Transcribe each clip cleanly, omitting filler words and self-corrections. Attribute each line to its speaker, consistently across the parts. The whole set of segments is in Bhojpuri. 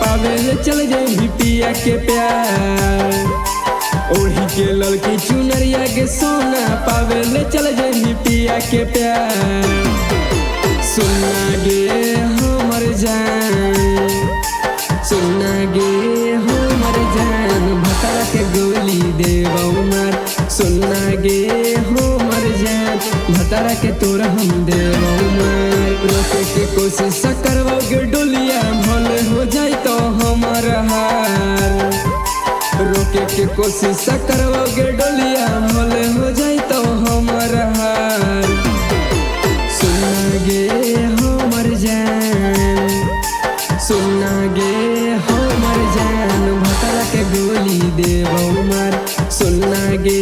Speaker 1: पावे ले चल जाई पिया के प्यार। ओढ़ी के लड़की चुनरिया के सोना पावे ले चल जाई पिया के प्यार। सुना गे हमर जान, सुना गे हमर जान, भतरा के गोली देबौ मार। सुना गे हमर जान, भतरा के तोरा हम देबौ मार। रोके के कोशिश करबौ गे डोलिया भले हो जाए तो हमर हार। रोके के कोशिश करबौ गे डोलिया भले हो जाए तो हमर हार। सुना गे हमर जान, सुना गे हमर जान, भतरा के गोली देबौ मार। सुना गे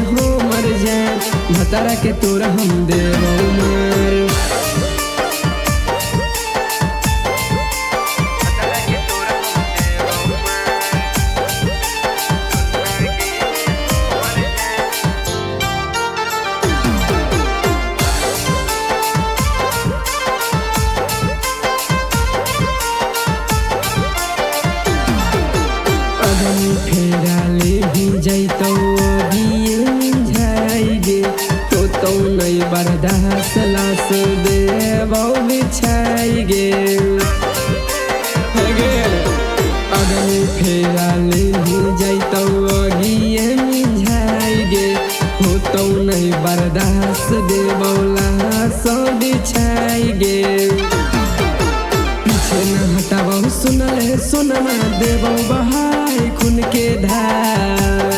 Speaker 1: हमर जान, भतरा के तोरा हम देबौ मार। फेरा ले भी जैतौ अगिए झाई गे, तो नहीं बर्दाश्त लाश देबौ बिछाई गे। अगर फेरा ले भी जैतौ अगिए झाई गे, तो नहीं बर्दाश्त देबौ लाश बिछाई गे। पीछे न हटाबौ सुनले सोनमा देबौ बहाई खून के धार।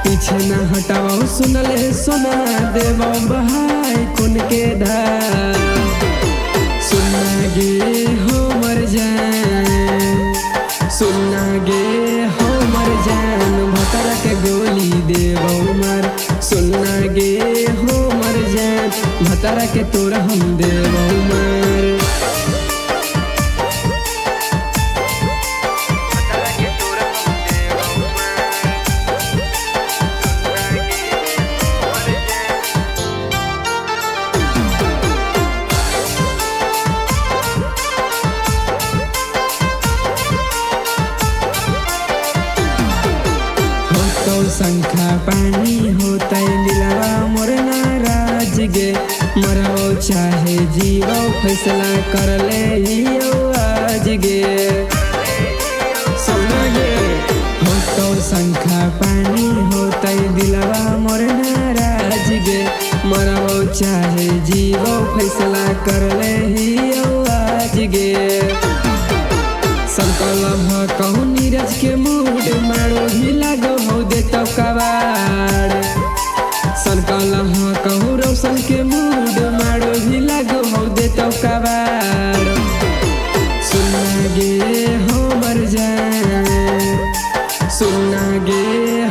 Speaker 1: पीछे न हटाबौ सुनले सोनमा देबौ बहाई खून के धार। सुना गे हमर जान, सुना गे हमर जान, भतरा के गोली देबौ मार। सुना गे हमर जान, भतरा के तोरा हम देबौ मार। शंखा पानी होता दिलवा मोर नाराज गे। मरबौ चाहे जीवौ फैसला कर ले हियो आज गे। सुना गे होतौ शंखा पानी होता दिलवा मोर नाराज गे। मरबौ चाहे जीवौ फैसला कर ले हियो आज गे। संकल्प कहूँ नीरज के मूड मारो भी लागो हो देतौ कबाड़। संकल्प कहूँ रोशन के मूड मारो भी लागो हो देतौ कबाड़। सुना गे हमर जान, सुना गे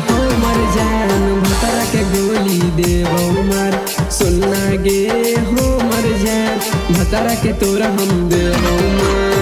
Speaker 1: हमर जान, भतरा के गोली देबौ मार। सुना गे हमर जान, भतरा के तोरा हम देबौ मार।